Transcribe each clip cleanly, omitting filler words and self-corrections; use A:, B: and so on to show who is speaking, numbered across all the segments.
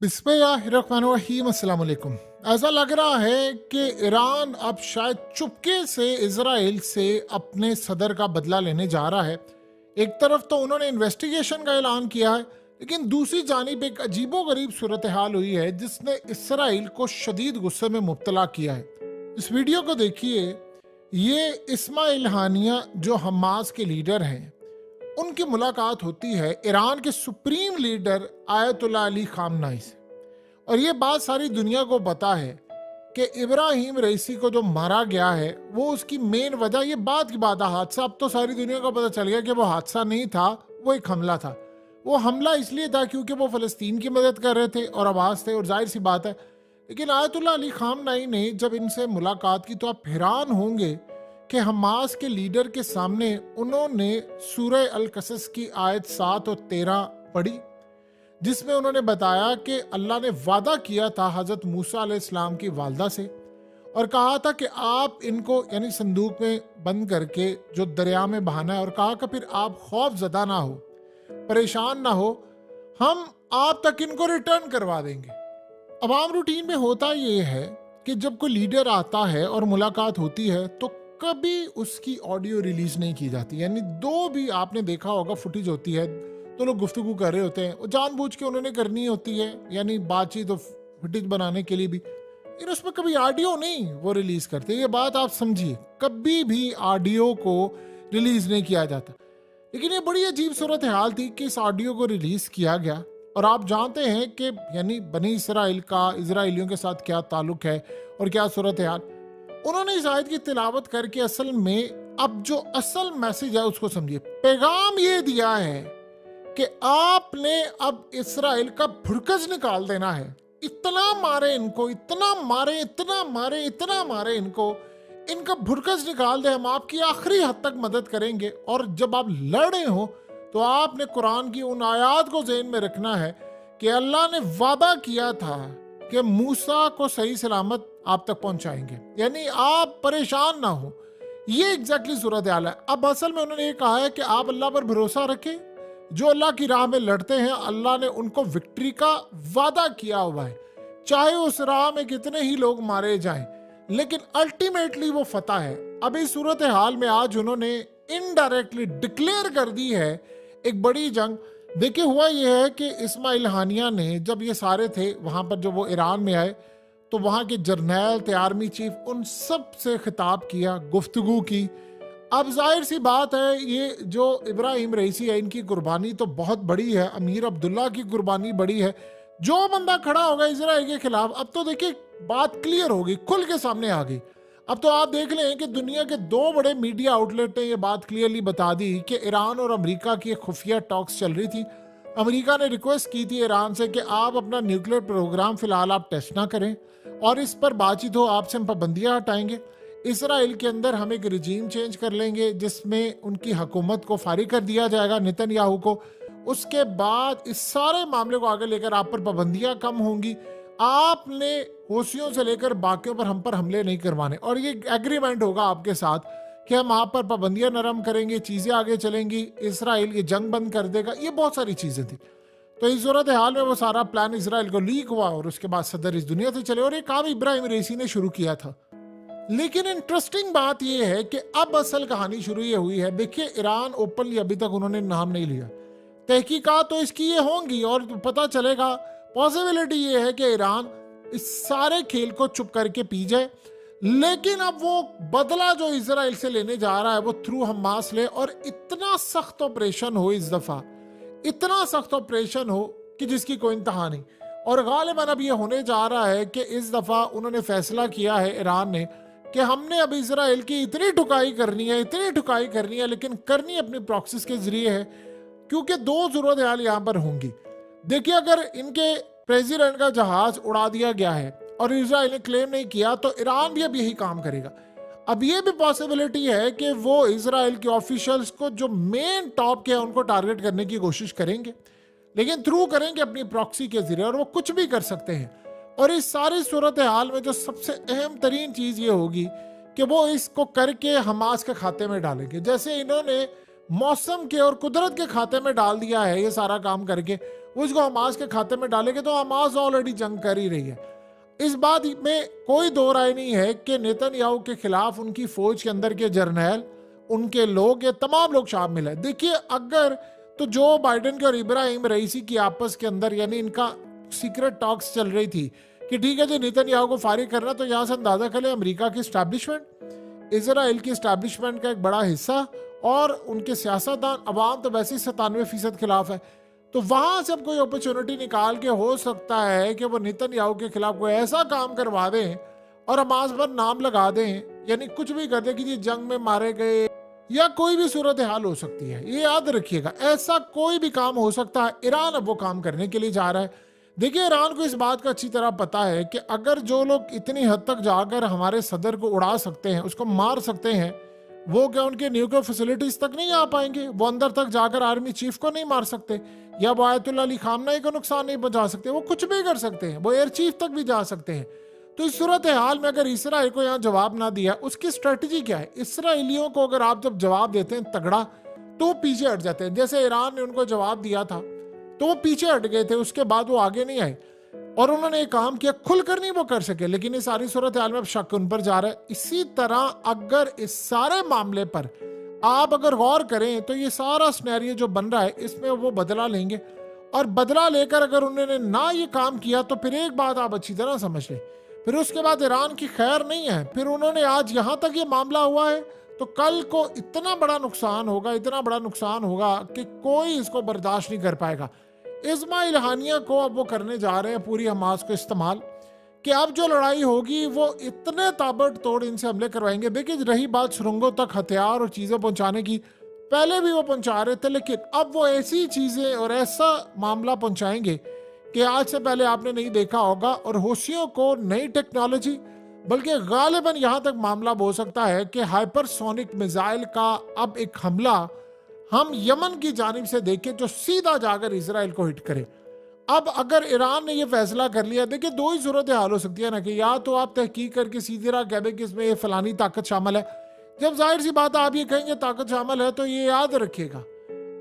A: बिस्मिल्लाहिर्रहमानिर्रहीम अस्सलाम वालेकुम। ऐसा लग रहा है कि ईरान अब शायद चुपके से इजराइल से अपने सदर का बदला लेने जा रहा है। एक तरफ तो उन्होंने इन्वेस्टिगेशन का ऐलान किया है, लेकिन दूसरी जानिब एक अजीबोगरीब सूरत हाल हुई है जिसने इसराइल को शदीद गुस्से में मुब्तला किया है। इस वीडियो को देखिए। ये इस्माइल हानिया जो हमास के लीडर हैं, उनकी मुलाकात होती है ईरान के सुप्रीम लीडर आयतुल्ला अली खामनाई से। और ये बात सारी दुनिया को पता है कि इब्राहिम रईसी को जो मारा गया है वो उसकी मेन वजह, ये बात की बात है, हादसा अब तो सारी दुनिया को पता चल गया कि वो हादसा नहीं था, वो एक हमला था। वो हमला इसलिए था क्योंकि वो फ़लस्तीन की मदद कर रहे थे और आवाज़ थे, और जाहिर सी बात है। लेकिन आयतुल्ला अली खामनाई ने जब इनसे मुलाकात की तो आप हैरान होंगे कि हमास के लीडर के सामने उन्होंने सूरह अल कसस की आयत 7 और 13 पढ़ी, जिसमें उन्होंने बताया कि अल्लाह ने वादा किया था हज़रत मूसा अलैहिस्सलाम की वालदा से और कहा था कि आप इनको यानी संदूक में बंद करके जो दरिया में बहाना है, और कहा कि फिर आप खौफ ज़दा ना हो, परेशान ना हो, हम आप तक इनको रिटर्न करवा देंगे। अब आम रूटीन में होता ये है कि जब कोई लीडर आता है और मुलाकात होती है तो कभी उसकी ऑडियो रिलीज नहीं की जाती, यानी दो भी आपने देखा होगा फुटेज होती है, तो लोग गुफ्तगू कर रहे होते हैं, वो जानबूझ के उन्होंने करनी होती है, यानी बातचीत और फुटेज बनाने के लिए भी, लेकिन उसमें कभी ऑडियो नहीं वो रिलीज करते। ये बात आप समझिए, कभी भी ऑडियो को रिलीज नहीं किया जाता। लेकिन ये बड़ी अजीब सूरत हाल थी कि इस ऑडियो को रिलीज किया गया। और आप जानते हैं कि यानी बनी इसराइल का इजराइलियों के साथ क्या ताल्लुक है और क्या सूरत हाल। उन्होंने इस आयत की तिलावत करके असल में अब जो असल मैसेज है उसको समझिए। पैगाम ये दिया है कि आपने अब इसराइल का भुरकज निकाल देना है। इतना मारे इनको, इतना मारे, इतना मारे, इतना मारे इनको, इनका भुरकज निकाल दे, हम आपकी आखिरी हद तक मदद करेंगे। और जब आप लड़े हो तो आपने कुरान की उन आयात को ज़हन में रखना है कि अल्लाह ने वादा किया था कि मूसा को सही सलामत आप तक पहुंचाएंगे, यानी आप परेशान ना हो। ये एग्जैक्टली सूरत हाल है। अब असल में उन्होंने ये कहा है कि आप अल्लाह पर भरोसा रखें, जो अल्लाह की राह में लड़ते हैं अल्लाह ने उनको विक्ट्री का वादा किया हुआ है, चाहे उस राह में कितने ही लोग मारे जाएं, लेकिन अल्टीमेटली वो फतह है। अब इस सूरत हाल में आज उन्होंने इनडायरेक्टली डिक्लेयर कर दी है एक बड़ी जंग। देखिए हुआ ये है कि इस्माइल हानिया ने जब ये सारे थे वहां पर, जब वो ईरान में आए तो वहां के जर्नैल थे, आर्मी चीफ, उन सब से खिताब किया, गुफ्तगू की। अब जाहिर सी बात है ये जो इब्राहिम रईसी है इनकी कुर्बानी तो बहुत बड़ी है, अमीर अब्दुल्ला की कुर्बानी बड़ी है। जो बंदा खड़ा होगा इजराइल के खिलाफ, अब तो देखिए बात क्लियर होगी, खुल के सामने आ गई। अब तो आप देख लें कि दुनिया के दो बड़े मीडिया आउटलेट ने ये बात क्लियरली बता दी कि ईरान और अमेरिका की एक खुफिया टॉक्स चल रही थी। अमेरिका ने रिक्वेस्ट की थी ईरान से कि आप अपना न्यूक्लियर प्रोग्राम फिलहाल आप टेस्ट ना करें और इस पर बातचीत हो, आपसे हम पाबंदियां हटाएंगे। इसराइल के अंदर हम एक रिजीम चेंज कर लेंगे जिसमें उनकी हुकूमत को फारिग कर दिया जाएगा, नेतन्याहू को। उसके बाद इस सारे मामले को आगे लेकर आप पर पाबंदियां कम होंगी, आपने होशियों से लेकर बाकियों पर हम पर हमले नहीं करवाने, और ये एग्रीमेंट होगा आपके साथ कि हम आप पर पाबंदियां नरम करेंगे, चीजें आगे चलेंगी, इसराइल ये जंग बंद कर देगा। ये बहुत सारी चीजें थी। तो इस सूरत हाल में वो सारा प्लान इसराइल को लीक हुआ और उसके बाद सदर इस दुनिया से चले, और ये काम इब्राहिम रईसी ने शुरू किया था। लेकिन इंटरेस्टिंग बात यह है कि अब असल कहानी शुरू ये हुई है। देखिए ईरान ओपनली अभी तक उन्होंने नाम नहीं लिया, तहकीकात तो इसकी ये होंगी और पता चलेगा। पॉसिबिलिटी ये है कि ईरान इस सारे खेल को चुप करके पी जाए, लेकिन अब वो बदला जो इजराइल से लेने जा रहा है वो थ्रू हमास ले, और इतना सख्त ऑपरेशन हो इस दफा, इतना सख्त ऑपरेशन हो कि जिसकी कोई इंतहा नहीं। और गालिबन अब ये होने जा रहा है कि इस दफा उन्होंने फैसला किया है ईरान ने कि हमने अब इजराइल की इतनी ठुकाई करनी है, इतनी ठुकाई करनी है, लेकिन करनी अपनी प्रॉक्सिस के जरिए है, क्योंकि दो जरूरत हाल यहाँ पर होंगी। देखिए अगर इनके प्रेसिडेंट का जहाज उड़ा दिया गया है और इजराइल ने क्लेम नहीं किया तो ईरान भी अब यही काम करेगा। अब ये भी पॉसिबिलिटी है कि वो इजराइल के ऑफिशियल्स को जो मेन टॉप के हैं उनको टारगेट करने की कोशिश करेंगे, लेकिन थ्रू करेंगे अपनी प्रॉक्सी के जरिए, और वो कुछ भी कर सकते हैं। और इस सारी सूरत हाल में जो सबसे अहम तरीन चीज ये होगी कि वो इसको करके हमास के खाते में डालेंगे, जैसे इन्होंने मौसम के और कुदरत के खाते में डाल दिया है ये सारा काम करके। वो इसको हमास के खाते में डालेंगे, तो हमास ऑलरेडी जंग कर ही रही है। इस बात में कोई दो राय नहीं है कि नेतन्याहू के खिलाफ उनकी फौज के अंदर के जर्नैल, उनके लोग, ये तमाम लोग शामिल है। देखिए, अगर तो जो बाइडेन के और इब्राहिम रईसी की आपस के अंदर यानी इनका सीक्रेट टॉक्स चल रही थी कि ठीक है जी नेतन्याहू को फारिग करना, तो यहां से अंदाजा करें अमेरिका की स्टैब्लिशमेंट, इजराइल की स्टैब्लिशमेंट का एक बड़ा हिस्सा और उनके सियासतदान, अवाम तो वैसे ही 97% खिलाफ है। तो वहां से अब कोई अपॉर्चुनिटी निकाल के हो सकता है कि वो नेतन्याहू के खिलाफ कोई ऐसा काम करवा दें और हमास पर नाम लगा दें, यानी कुछ भी कर दे कि जी जंग में मारे गए, या कोई भी सूरत हाल हो सकती है। ये याद रखिएगा, ऐसा कोई भी काम हो सकता है। ईरान अब वो काम करने के लिए जा रहा है। देखिए, ईरान को इस बात का अच्छी तरह पता है कि अगर जो लोग इतनी हद तक जाकर हमारे सदर को उड़ा सकते हैं, उसको मार सकते हैं, वो क्या उनके न्यूक्लियर फैसिलिटीज तक नहीं आ पाएंगे? वो अंदर तक जाकर आर्मी चीफ को नहीं मार सकते, या वो आयतुल्लाह अली खामनेई को नुकसान नहीं पहुंचा सकते? वो कुछ भी कर सकते हैं, वो एयर चीफ तक भी जा सकते हैं। तो इस सूरत हाल में अगर इसराइल को यहाँ जवाब ना दिया, उसकी स्ट्रेटजी क्या है? इसराइलियों को अगर आप जब जवाब देते हैं तगड़ा, तो वो पीछे हट जाते हैं। जैसे ईरान ने उनको जवाब दिया था तो वो पीछे हट गए थे, उसके बाद वो आगे नहीं आए और उन्होंने एक काम किया, खुलकर नहीं वो कर सके। लेकिन इस सारी सूरत हाल में अब शक उन पर जा रहा है। इसी तरह अगर इस सारे मामले पर आप अगर गौर करें तो ये सारा सिनेरियो जो बन रहा है, इसमें वो बदला लेंगे, और बदला लेकर अगर उन्होंने ना ये काम किया तो फिर एक बात आप अच्छी तरह समझ लें, फिर उसके बाद ईरान की खैर नहीं है। फिर उन्होंने आज यहां तक ये मामला हुआ है तो कल को इतना बड़ा नुकसान होगा, इतना बड़ा नुकसान होगा कि कोई इसको बर्दाश्त नहीं कर पाएगा। इस्माइल हानिया को अब वो करने जा रहे हैं पूरी हमास को इस्तेमाल, कि अब जो लड़ाई होगी वो इतने ताबड़तोड़ इनसे हमले करवाएंगे। देखिए, रही बात सुरंगों तक हथियार और चीजें पहुंचाने की, पहले भी वो पहुंचा रहे थे, लेकिन अब वो ऐसी चीजें और ऐसा मामला पहुंचाएंगे कि आज से पहले आपने नहीं देखा होगा। और होशियों को नई टेक्नोलॉजी, बल्कि गालिबन यहां तक मामला हो सकता है कि हाइपरसोनिक मिसाइल का अब एक हमला हम यमन की जानिब से देखें जो सीधा जाकर इसराइल को हिट करे। अब अगर ईरान ने यह फैसला कर लिया, देखिए दो ही सूरत हाल हो सकती है ना, कि या तो आप तहकीक करके सीधी राह कह दें कि इसमें ये फलानी ताकत शामिल है। जब जाहिर सी बात आप ये कहेंगे ताकत शामिल है, तो ये याद रखिएगा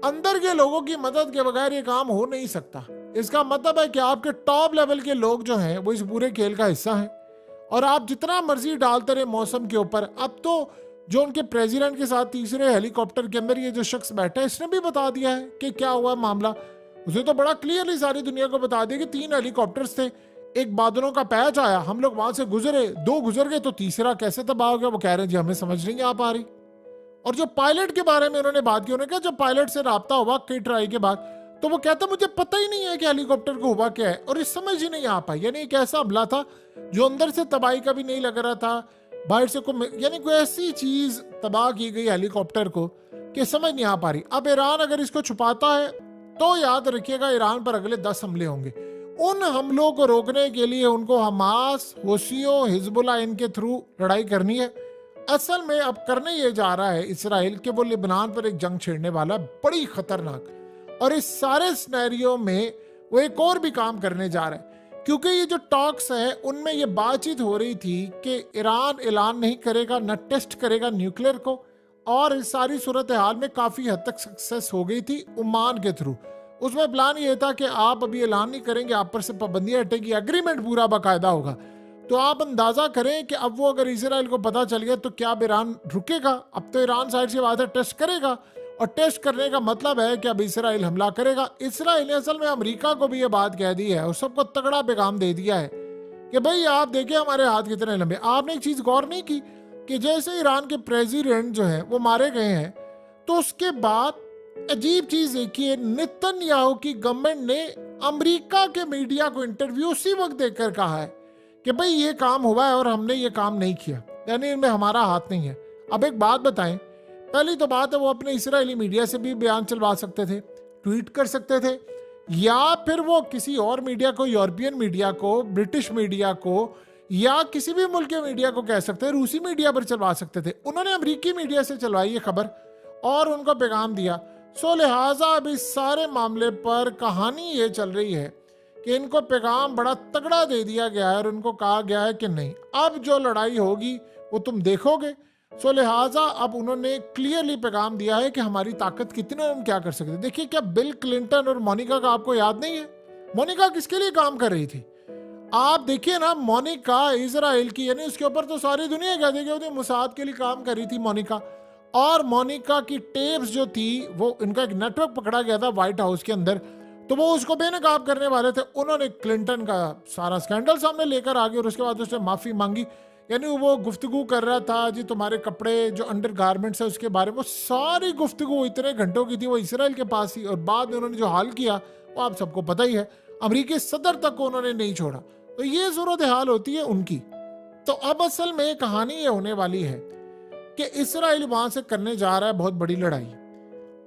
A: अंदर के लोगों की मदद के बगैर ये काम हो नहीं सकता। इसका मतलब है कि आपके टॉप लेवल के लोग जो हैं वो इस पूरे खेल का हिस्सा हैं, और आप जितना मर्जी डालते रहे मौसम के ऊपर। अब तो जो उनके प्रेसिडेंट के साथ तीसरे हेलीकॉप्टर के अंदर ये जो शख्स बैठा है, इसने भी बता दिया है कि क्या हुआ मामला। उसे तो बड़ा क्लियरली सारी दुनिया को बता दिया कि 3 हेलीकॉप्टर्स थे, एक बादलों का पैच आया, हम लोग वहां से गुजरे, 2 गुजर गए, तो तीसरा कैसे तबाह हो गया? वो कह रहे हैं जी हमें समझ नहीं आ पा रही। और जो पायलट के बारे में उन्होंने बात की, उन्होंने कहा जब पायलट से राब्ता हुआ कई ट्राई के बाद, तो वो कहता मुझे पता ही नहीं है कि हेलीकॉप्टर को हुआ क्या है, और इस समझ ही नहीं आ पाई। यानी एक ऐसा हमला था जो अंदर से तबाही का भी नहीं लग रहा था, बाहर से यानी कोई ऐसी चीज तबाह की गई हेलीकॉप्टर को कि समझ नहीं आ पा रही। अब ईरान अगर इसको छुपाता है तो याद रखिएगा ईरान पर अगले 10 हमले होंगे। उन हमलों को रोकने के लिए उनको हमास, होशियो, हिजबुल्लाह इनके थ्रू लड़ाई करनी है। असल में अब करने ये जा रहा है इसराइल कि वो लेबनान पर एक जंग छेड़ने वाला है, बड़ी खतरनाक। और इस सारे सिनेरियो में वो एक और भी काम करने जा रहा है, क्योंकि ये जो टॉक्स है उनमें ये बातचीत हो रही थी कि ईरान ऐलान नहीं करेगा, न टेस्ट करेगा न्यूक्लियर को। और इस सारी सूरत हाल में काफी हद तक सक्सेस हो गई थी ओमान के थ्रू। उसमें प्लान ये था कि आप अभी ऐलान नहीं करेंगे, आप पर से पाबंदियां हटेगी, एग्रीमेंट पूरा बाकायदा होगा। तो आप अंदाजा करें कि अब वो अगर इसराइल को पता चल गया तो क्या ईरान रुकेगा? अब तो ईरान साइड से बात है टेस्ट करेगा, और टेस्ट करने का मतलब है कि अब इसराइल हमला करेगा। इसराइल ने असल में अमेरिका को भी ये बात कह दी है और सबको तगड़ा पैगाम दे दिया है कि भाई आप देखिए हमारे हाथ कितने लंबे। आपने एक चीज गौर नहीं की कि जैसे ईरान के प्रेसिडेंट जो है वो मारे गए हैं, तो उसके बाद अजीब चीज देखिए, नेतन्याहू की गवर्नमेंट ने अमेरिका के मीडिया को इंटरव्यू उसी वक्त देकर कहा है कि भाई ये काम हुआ है और हमने ये काम नहीं किया, यानी इनमें हमारा हाथ नहीं है। अब एक बात बताएं, पहली तो बात है वो अपने इजरायली मीडिया से भी बयान चलवा सकते थे, ट्वीट कर सकते थे, या फिर वो किसी और मीडिया को, यूरोपियन मीडिया को, ब्रिटिश मीडिया को, या किसी भी मुल्क के मीडिया को कह सकते हैं, रूसी मीडिया पर चलवा सकते थे। उन्होंने अमेरिकी मीडिया से चलवाई ये खबर और उनको पैगाम दिया। सो लिहाजा अब इस सारे मामले पर कहानी ये चल रही है कि इनको पैगाम बड़ा तगड़ा दे दिया गया है और उनको कहा गया है कि नहीं, अब जो लड़ाई होगी वो तुम देखोगे, सो लिहाजा अब उन्होंने क्लियरली पैगाम दिया है कि हमारी ताकत कितनी है, हम क्या कर सकते हैं। देखिए, क्या बिल क्लिंटन और मोनिका का आपको याद नहीं है? मोनिका किसके लिए काम कर रही थी? आप देखिए ना, मोनिका इजराइल की, यानी उसके ऊपर तो सारी दुनिया कहती है कि मुसाद के लिए काम कर रही थी मोनिका। और मोनिका की टेप्स जो थी, वो इनका एक नेटवर्क पकड़ा गया था व्हाइट हाउस के अंदर, तो वो उसको बेनकाब करने वाले थे। उन्होंने क्लिंटन का सारा स्कैंडल सामने लेकर आ गए और उसके बाद उसने माफी मांगी। यानी वो गुफ्तगू कर रहा था जी, तुम्हारे कपड़े जो अंडर गारमेंट्स है उसके बारे में, वो सारी गुफ्तगू इतने घंटों की थी, वो इसराइल के पास ही। और बाद में उन्होंने जो हाल किया वो आप सबको पता ही है, अमेरिकी सदर तक को उन्होंने नहीं छोड़ा। तो ये सूरत हाल होती है उनकी। तो अब असल में कहानी ये होने वाली है कि इसराइल वहां से करने जा रहा है बहुत बड़ी लड़ाई,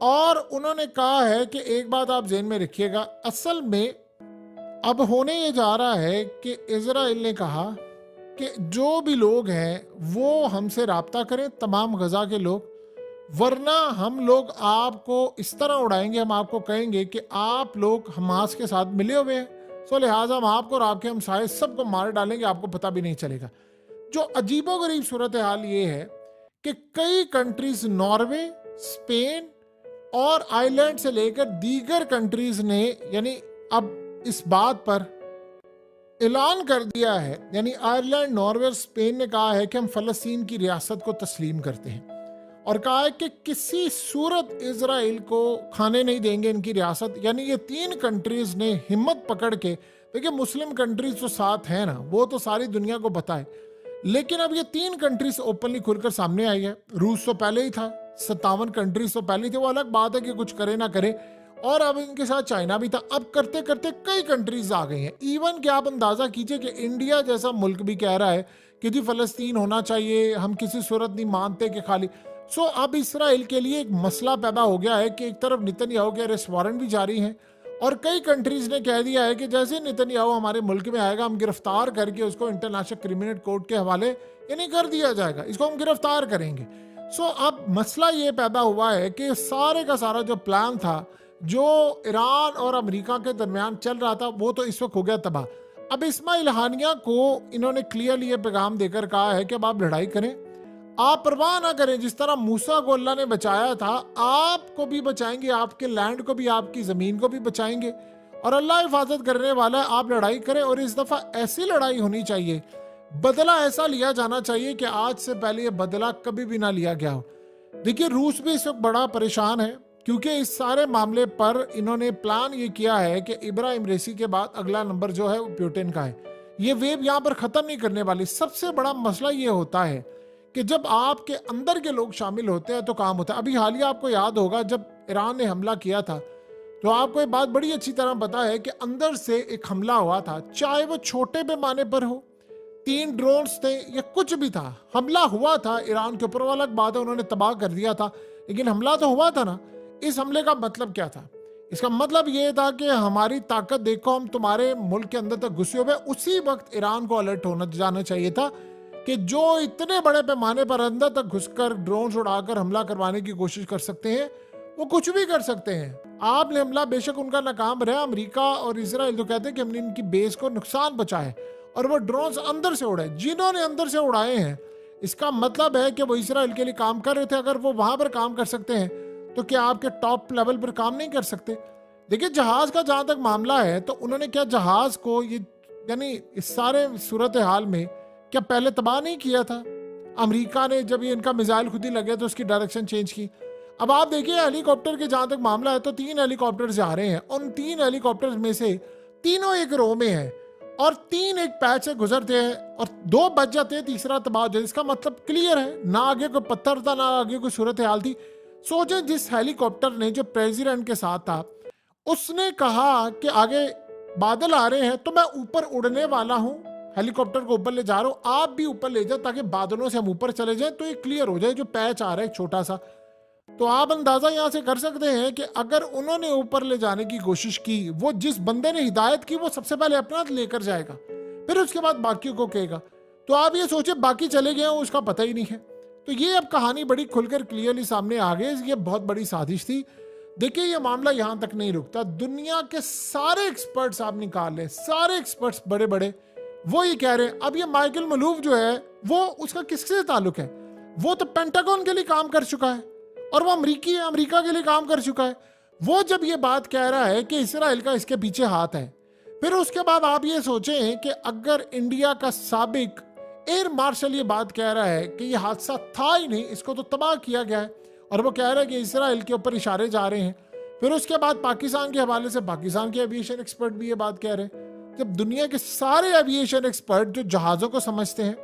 A: और उन्होंने कहा है कि एक बात आप ज़हन में रखिएगा, असल में अब होने ये जा रहा है कि इजराइल ने कहा कि जो भी लोग हैं वो हमसे राब्ता करें, तमाम गजा के लोग, वरना हम लोग आपको इस तरह उड़ाएंगे, हम आपको कहेंगे कि आप लोग हमास के साथ मिले हुए हैं, सो लिहाजा हम आपको और आपके हमसाए सबको मार डालेंगे, आपको पता भी नहीं चलेगा। जो अजीबोगरीब सूरत हाल ये है कि कई कंट्रीज, नॉर्वे, स्पेन और आयरलैंड से लेकर दीगर कंट्रीज ने यानी अब इस बात पर ऐलान कर दिया है, यानी आयरलैंड, नॉर्वे और स्पेन ने कहा है कि हम फलस्तीन की रियासत को तस्लीम करते हैं, और कहा है कि किसी सूरत इजराइल को खाने नहीं देंगे इनकी रियासत। यानी ये 3 कंट्रीज ने हिम्मत पकड़ के, देखिए मुस्लिम कंट्रीज तो साथ है ना, वो तो सारी दुनिया को पता है, लेकिन अब ये 3 कंट्रीज ओपनली खुलकर सामने आई है। रूस तो पहले ही था, 57 कंट्रीज तो पहले थे, वो अलग बात है कि कुछ करे ना करे, और अब इनके साथ चाइना भी था। अब करते करते कई कंट्रीज आ गई हैं। इवन कि आप अंदाजा कीजिए कि इंडिया जैसा मुल्क भी कह रहा है कि जी फलस्तीन होना चाहिए, हम किसी सूरत नहीं मानते कि खाली। सो अब इसराइल के लिए एक मसला पैदा हो गया है कि एक तरफ नेतन्याहू के अरेस्ट वारंट भी जारी हैं, और कई कंट्रीज ने कह दिया है कि जैसे नेतन्याहू हमारे मुल्क में आएगा, हम गिरफ्तार करके उसको इंटरनेशनल क्रिमिनल कोर्ट के हवाले यानी कर दिया जाएगा, इसको हम गिरफ्तार करेंगे। सो अब मसला ये पैदा हुआ है कि सारे का सारा जो प्लान था, जो ईरान और अमेरिका के दरमियान चल रहा था, वो तो इस वक्त हो गया तबाह। अब इस्माइल हानिया को इन्होंने क्लियरली ये पैगाम देकर कहा है कि अब आप लड़ाई करें, आप परवाह ना करें, जिस तरह मूसा को अल्लाह ने बचाया था, आपको भी बचाएंगे, आपके लैंड को भी, आपकी ज़मीन को भी बचाएंगे, और अल्लाह हिफाजत करने वाला है। आप लड़ाई करें, और इस दफ़ा ऐसी लड़ाई होनी चाहिए, बदला ऐसा लिया जाना चाहिए कि आज से पहले ये बदला कभी भी ना लिया गया हो। देखिए, रूस भी इस वक्त बड़ा परेशान है, क्योंकि इस सारे मामले पर इन्होंने प्लान ये किया है कि इब्राहिम रेसी के बाद अगला नंबर जो है वो पुतिन का है। ये वेव यहाँ पर ख़त्म नहीं करने वाली। सबसे बड़ा मसला ये होता है कि जब आपके अंदर के लोग शामिल होते हैं तो काम होता है। अभी हालिया आपको याद होगा जब ईरान ने हमला किया था, तो आपको ये बात बड़ी अच्छी तरह पता है कि अंदर से एक हमला हुआ था, चाहे वो छोटे पैमाने पर हो, 3 ड्रोन्स थे या कुछ भी था, हमला हुआ था ईरान के ऊपर। वो अलग बात है, उन्होंने तबाह कर दिया था, लेकिन हमला तो हुआ था ना। इस हमले का मतलब क्या था? इसका मतलब ये था कि हमारी ताकत देखो, हम तुम्हारे मुल्क के अंदर तक घुसे हुए। उसी वक्त ईरान को अलर्ट होना जाना चाहिए था कि जो इतने बड़े पैमाने पर अंदर तक घुसकर ड्रोन उड़ाकर हमला करवाने की कोशिश कर सकते हैं, वो कुछ भी कर सकते हैं। आपने हमला बेशक उनका नाकाम रहा, अमेरिका और इजराइल तो कहते हैं कि हमने इनकी बेस को नुकसान पहुंचाया, और वो ड्रोन अंदर से उड़े। जिन्होंने अंदर से उड़ाए हैं, इसका मतलब है कि वो इजराइल के लिए काम कर रहे थे। अगर वो वहां पर काम कर सकते हैं तो क्या आपके टॉप लेवल पर काम नहीं कर सकते? देखिए, जहाज का जहां तक मामला है, तो उन्होंने क्या जहाज को ये यानी इस सारे सूरत हाल में क्या पहले तबाह नहीं किया था? अमेरिका ने जब ये इनका मिसाइल खुद ही लगे तो उसकी डायरेक्शन चेंज की। अब आप देखिए, हेलीकॉप्टर के जहां तक मामला है, तो 3 हेलीकॉप्टर जा रहे हैं। उन 3 हेलीकॉप्टर में से तीनों एक रो में है, और 3 एक पैच से गुजरते हैं, और 2 बच जाते हैं, तीसरा तबाह हो जाए। इसका मतलब क्लियर है, ना आगे कोई पत्थर था, ना आगे कोई सूरत हाल थी। सोचे, जिस हेलीकॉप्टर ने जो प्रेसिडेंट के साथ था, उसने कहा कि आगे बादल आ रहे हैं, तो मैं ऊपर उड़ने वाला हूं, हेलीकॉप्टर को ऊपर ले जा रहा हूं, आप भी ऊपर ले जाओ ताकि बादलों से हम ऊपर चले जाएं, तो ये क्लियर हो जाए जो पैच आ रहा है छोटा सा। तो आप अंदाजा यहां से कर सकते हैं कि अगर उन्होंने ऊपर ले जाने की कोशिश की, वो जिस बंदे ने हिदायत की वो सबसे पहले अपना लेकर जाएगा, फिर उसके बाद बाकी को कहेगा। तो आप ये सोचे बाकी चले गए, उसका पता ही नहीं है। तो ये अब कहानी बड़ी खुलकर क्लियरली सामने आ गई। ये बहुत बड़ी साजिश थी। देखिए, ये मामला यहां तक नहीं रुकता। दुनिया के सारे एक्सपर्ट्स आप निकाल लें, सारे एक्सपर्ट्स बड़े बड़े, वो ये कह रहे हैं। अब ये माइकल मलूफ जो है, वो उसका किससे ताल्लुक है? वो तो पेंटागन के लिए काम कर चुका है और वो अमेरिका के लिए काम कर चुका है। वो जब ये बात कह रहा है कि इसराइल का इसके पीछे हाथ है, फिर उसके बाद आप ये सोचें कि अगर इंडिया का साबिक एयर मार्शल ये बात कह रहा है कि ये हादसा था ही नहीं, इसको तो तबाह किया गया है, और वो कह रहा है कि इसराइल के ऊपर इशारे जा रहे हैं, फिर उसके बाद पाकिस्तान के हवाले से पाकिस्तान के एविएशन एक्सपर्ट भी ये बात कह रहे हैं। जब दुनिया के सारे एविएशन एक्सपर्ट जो जहाज़ों को समझते हैं,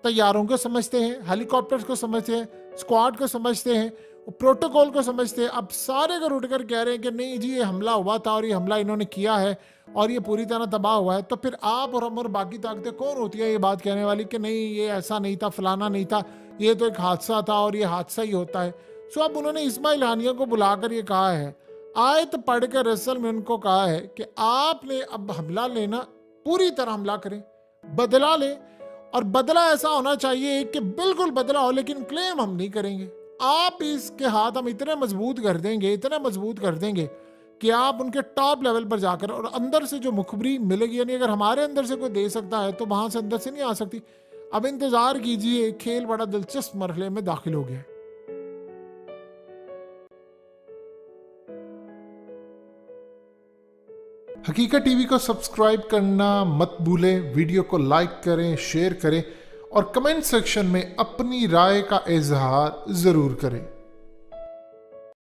A: तैयारों को समझते हैं, हेलीकॉप्टर्स को समझते हैं, स्क्वाड को समझते हैं, प्रोटोकॉल को समझते हैं, अब सारे को उठकर कह रहे हैं कि नहीं जी ये हमला हुआ था और ये हमला इन्होंने किया है और ये पूरी तरह तबाह हुआ है, तो फिर आप और हम और बाकी ताकतें कौन होती है ये बात कहने वाली कि नहीं ये ऐसा नहीं था, फलाना नहीं था, ये तो एक हादसा था और ये हादसा ही होता है। सो अब उन्होंने इस्माइल हानिया को बुलाकर ये कहा है, आयत पढ़कर रसल में उनको कहा है कि आपने अब हमला लेना, पूरी तरह हमला करें, बदला लें, और बदला ऐसा होना चाहिए कि बिल्कुल बदला हो, लेकिन क्लेम हम नहीं करेंगे। आप इसके हाथ हम इतने मजबूत कर देंगे, इतने मजबूत कर देंगे कि आप उनके टॉप लेवल पर जाकर, और अंदर से जो मुखबरी मिलेगी, यानी अगर हमारे अंदर से कोई दे सकता है तो वहां से अंदर से नहीं आ सकती। अब इंतजार कीजिए, खेल बड़ा दिलचस्प मरहले में दाखिल हो गया। हकीकत टीवी को सब्सक्राइब करना मत भूलें, वीडियो को लाइक करें, शेयर करें और कमेंट सेक्शन में अपनी राय का इजहार जरूर करें।